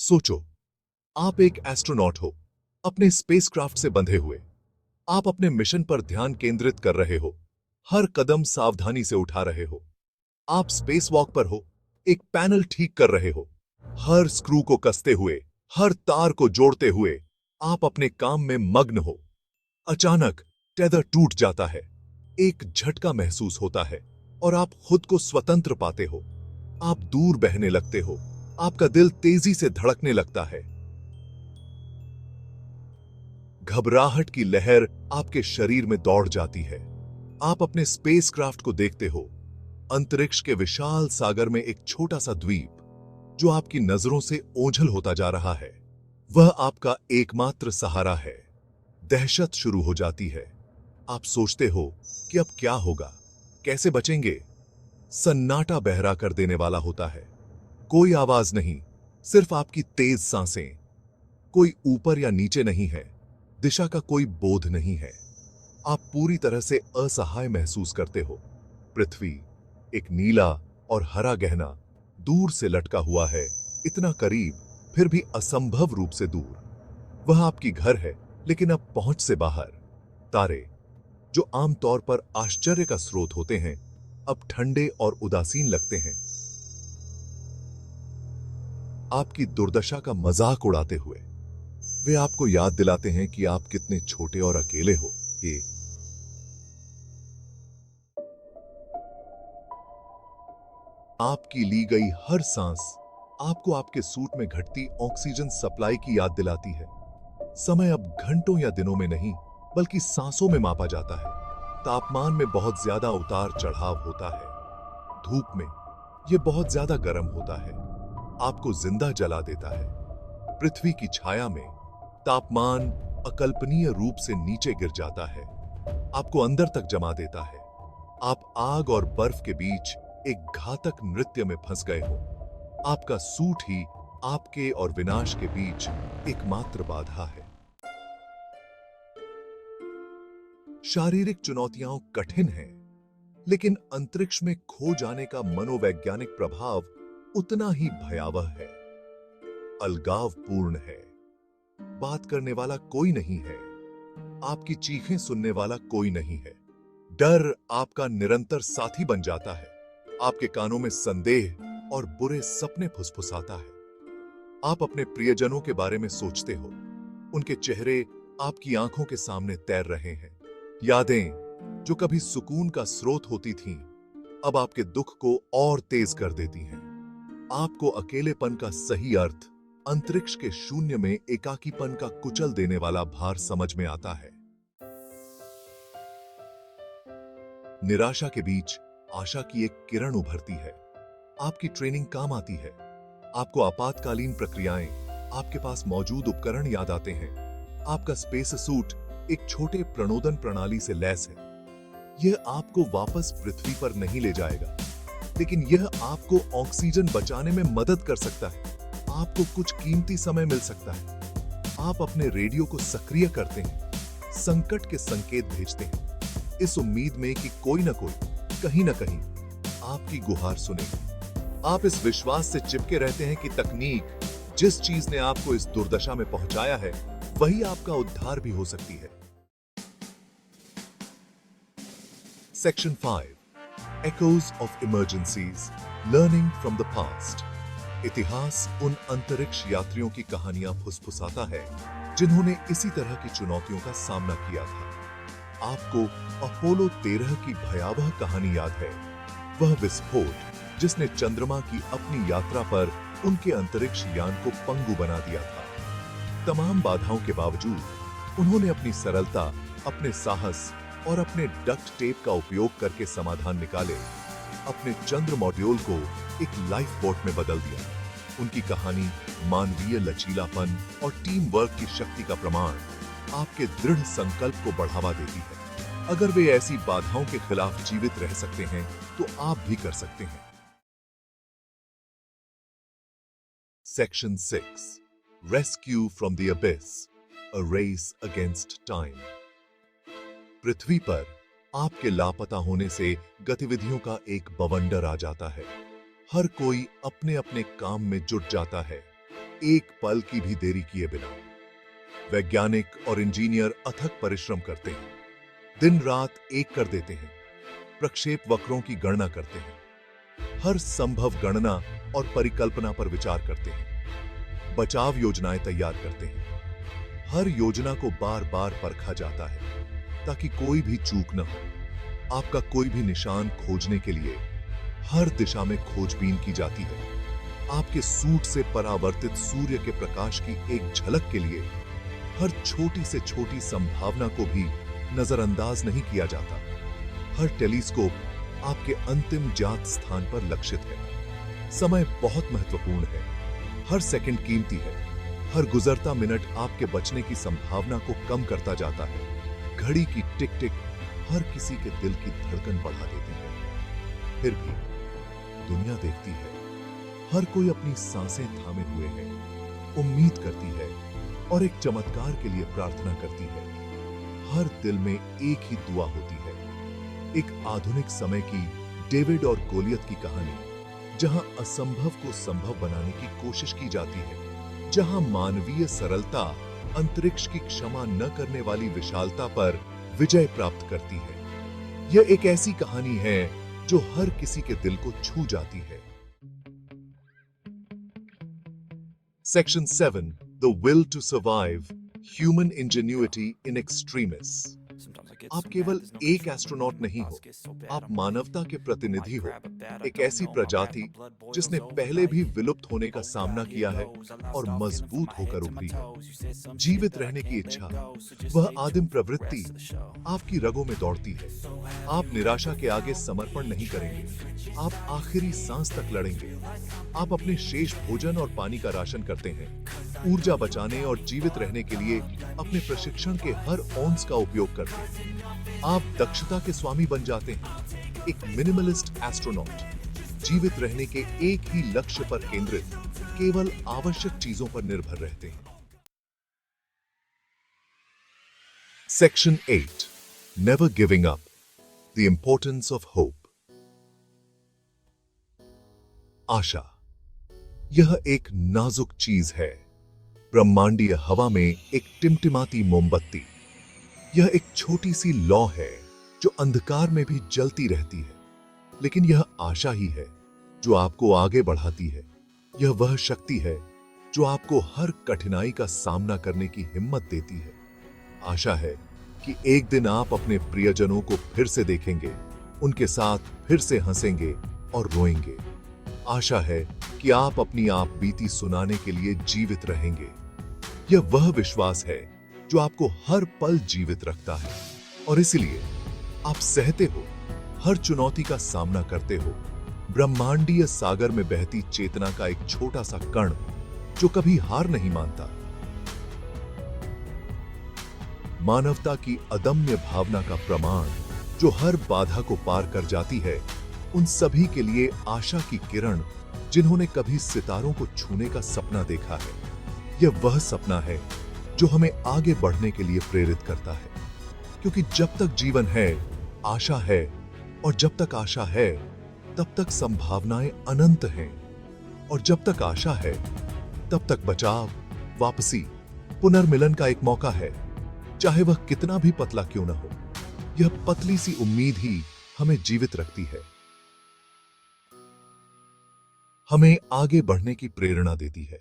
सोचो, आप एक एस्ट्रोनॉट हो, अपने स्पेसक्राफ्ट से बंधे हुए। आप अपने मिशन पर ध्यान केंद्रित कर रहे हो, हर कदम सावधानी से उठा रहे हो। आप स्पेस वॉक पर हो, एक पैनल ठीक कर रहे हो, हर स्क्रू को कसते हुए, हर तार को जोड़ते हुए आप अपने काम में मग्न हो। अचानक टेदर टूट जाता है, एक झटका महसूस होता है और आप खुद को स्वतंत्र पाते हो। आप दूर बहने लगते हो, आपका दिल तेजी से धड़कने लगता है। घबराहट की लहर आपके शरीर में दौड़ जाती है। आप अपने स्पेसक्राफ्ट को देखते हो, अंतरिक्ष के विशाल सागर में एक छोटा सा द्वीप जो आपकी नजरों से ओझल होता जा रहा है। वह आपका एकमात्र सहारा है। दहशत शुरू हो जाती है। आप सोचते हो कि अब क्या होगा, कैसे बचेंगे। सन्नाटा बहरा कर देने वाला होता है। कोई आवाज नहीं, सिर्फ आपकी तेज सांसें। कोई ऊपर या नीचे नहीं है, दिशा का कोई बोध नहीं है। आप पूरी तरह से असहाय महसूस करते हो। पृथ्वी एक नीला और हरा गहना दूर से लटका हुआ है, इतना करीब फिर भी असंभव रूप से दूर। वह आपकी घर है, लेकिन अब पहुंच से बाहर। तारे जो आमतौर पर आश्चर्य का स्रोत होते हैं, अब ठंडे और उदासीन लगते हैं। आपकी दुर्दशा का मजाक उड़ाते हुए वे आपको याद दिलाते हैं कि आप कितने छोटे और अकेले हो। ये आपकी ली गई हर सांस आपको आपके सूट में घटती ऑक्सीजन सप्लाई की याद दिलाती है। समय अब घंटों या दिनों में नहीं, बल्कि सांसों में मापा जाता है। तापमान में बहुत ज्यादा उतार चढ़ाव होता है। धूप में यह बहुत ज्यादा गर्म होता है, आपको जिंदा जला देता है। पृथ्वी की छाया में तापमान अकल्पनीय रूप से नीचे गिर जाता है, आपको अंदर तक जमा देता है। आप आग और बर्फ के बीच एक घातक नृत्य में फंस गए हो। आपका सूट ही आपके और विनाश के बीच एकमात्र बाधा है। शारीरिक चुनौतियां कठिन हैं, लेकिन अंतरिक्ष में खो जाने का मनोवैज्ञानिक प्रभाव उतना ही भयावह है। अलगावपूर्ण है। बात करने वाला कोई नहीं है, आपकी चीखें सुनने वाला कोई नहीं है। डर आपका निरंतर साथी बन जाता है। आपके कानों में संदेह और बुरे सपने फुसफुसाता है। आप अपने प्रियजनों के बारे में सोचते हो, उनके चेहरे आपकी आंखों के सामने तैर रहे हैं। यादें जो कभी सुकून का स्रोत होती थीं, अब आपके दुख को और तेज कर देती हैं। आपको अकेलेपन का सही अर्थ, अंतरिक्ष के शून्य में एकाकीपन का कुचल देने वाला भार समझ में आता है। निराशा के बीच आशा की एक किरण उभरती है। आपकी ट्रेनिंग काम आती है। आपको आपातकालीन प्रक्रियाएं, आपके पास मौजूद उपकरण याद आते हैं। आपका स्पेस सूट एक छोटे प्रणोदन प्रणाली से लैस है। यह आपको वापस पृथ्वी पर नहीं ले जाएगा, लेकिन यह आपको ऑक्सीजन बचाने में मदद कर सकता है। आपको कुछ कीमती समय मिल सकता है। आप अपने रेडियो को सक्रिय करते हैं, संकट के संकेत भेजते हैं, इस उम्मीद में कि कोई न कोई कहीं न कहीं आपकी गुहार सुनेगी। आप इस विश्वास से चिपके रहते हैं कि तकनीक जिस चीज ने आपको इस दुर्दशा में पहुंचाया है, वही आपका उद्धार भी हो सकती है। Section 5 Echoes of Emergencies, Learning from the Past। इतिहास उन अंतरिक्ष यात्रियों की कहानियां फुसफुसाता है जिन्होंने इसी तरह की चुनौतियों का सामना किया था। आपको अपोलो 13 की भयावह कहानी याद है, वह विस्फोट जिसने चंद्रमा की अपनी यात्रा पर उनके अंतरिक्ष यान को पंगु बना दिया था। तमाम बाधाओं के बावजूद उन्होंने अपनी सरलता, अपने साहस और अपने डक्ट टेप का उपयोग करके समाधान निकाले। अपने चंद्र मॉड्यूल को एक लाइफ बोट में बदल दिया। उनकी कहानी मानवीय लचीलापन और टीम वर्क की शक्ति का प्रमाण आपके दृढ़ संकल्प को बढ़ावा देती है। अगर वे ऐसी बाधाओं के खिलाफ जीवित रह सकते हैं, तो आप भी कर सकते हैं। Section 6 Rescue from the Abyss, A Race Against Time। पृथ्वी पर आपके लापता होने से गतिविधियों का एक बवंडर आ जाता है। हर कोई अपने अपने काम में जुट जाता है। एक पल की भी देरी किए बिना। वैज्ञानिक और इंजीनियर अथक परिश्रम करते हैं, दिन रात एक कर देते हैं, प्रक्षेप वक्रों की गणना करते हैं, हर संभव गणना और परिकल्पना पर विचार करते हैं, बचाव योजनाएं तैयार करते हैं। हर योजना को बार बार परखा जाता है ताकि कोई भी चूक न हो। आपका कोई भी निशान खोजने के लिए हर दिशा में खोजबीन की जाती है। आपके सूट से परावर्तित सूर्य के प्रकाश की एक झलक के लिए हर छोटी से छोटी संभावना को भी नजरअंदाज नहीं किया जाता। हर टेलीस्कोप आपके अंतिम ज्ञात स्थान पर लक्षित है। समय बहुत महत्वपूर्ण है, हर सेकंड कीमती है। हर गुजरता मिनट आपके बचने की संभावना को कम करता जाता है। घड़ी की टिक टिक हर किसी के दिल की धड़कन बढ़ा देती है। फिर भी दुनिया देखती है, हर कोई अपनी सांसें थामे हुए है, उम्मीद करती है और एक चमत्कार के लिए प्रार्थना करती है। हर दिल में एक ही दुआ होती है, एक आधुनिक समय की डेविड और गोलियत की कहानी, जहां असंभव को संभव बनाने की कोशिश की जाती है, जहां मानवीय सरलता अंतरिक्ष की क्षमा न करने वाली विशालता पर विजय प्राप्त करती है। यह एक ऐसी कहानी है जो हर किसी के दिल को छू जाती है। Section 7. The will to survive. Human ingenuity in extremis. आप केवल एक एस्ट्रोनॉट नहीं हो, आप मानवता के प्रतिनिधि हो। एक ऐसी प्रजाति जिसने पहले भी विलुप्त होने का सामना किया है और मजबूत होकर उभरी है। जीवित रहने की इच्छा, वह आदिम प्रवृत्ति आपकी रगों में दौड़ती है। आप निराशा के आगे समर्पण नहीं करेंगे, आप आखिरी सांस तक लड़ेंगे। आप अपने शेष भोजन और पानी का राशन करते हैं, ऊर्जा बचाने और जीवित रहने के लिए अपने प्रशिक्षण के हर औंस का उपयोग करते हैं। आप दक्षता के स्वामी बन जाते हैं, एक मिनिमलिस्ट एस्ट्रोनॉट, जीवित रहने के एक ही लक्ष्य पर केंद्रित, केवल आवश्यक चीजों पर निर्भर रहते हैं। Section 8. Never giving up. The importance of hope. आशा, यह एक नाजुक चीज है, ब्रह्मांडीय हवा में एक टिमटिमाती मोमबत्ती। यह एक छोटी सी लौ है जो अंधकार में भी जलती रहती है, लेकिन यह आशा ही है जो आपको आगे बढ़ाती है। यह वह शक्ति है जो आपको हर कठिनाई का सामना करने की हिम्मत देती है। आशा है कि एक दिन आप अपने प्रियजनों को फिर से देखेंगे, उनके साथ फिर से हंसेंगे और रोएंगे। आशा है कि आप अपनी आप बीती सुनाने के लिए जीवित रहेंगे। यह वह विश्वास है जो आपको हर पल जीवित रखता है और इसलिए आप सहते हो, हर चुनौती का सामना करते हो। ब्रह्मांडीय सागर में बहती चेतना का एक छोटा सा कण जो कभी हार नहीं मानता। मानवता की अदम्य भावना का प्रमाण जो हर बाधा को पार कर जाती है। उन सभी के लिए आशा की किरण जिन्होंने कभी सितारों को छूने का सपना देखा है। यह वह सपना है जो हमें आगे बढ़ने के लिए प्रेरित करता है, क्योंकि जब तक जीवन है, आशा है, और जब तक आशा है, तब तक संभावनाएं अनंत हैं, और जब तक आशा है, तब तक बचाव, वापसी, पुनर्मिलन का एक मौका है, चाहे वह कितना भी पतला क्यों न हो। यह पतली सी उम्मीद ही हमें जीवित रखती है, हमें आगे बढ़ने की प्रेरणा देती है।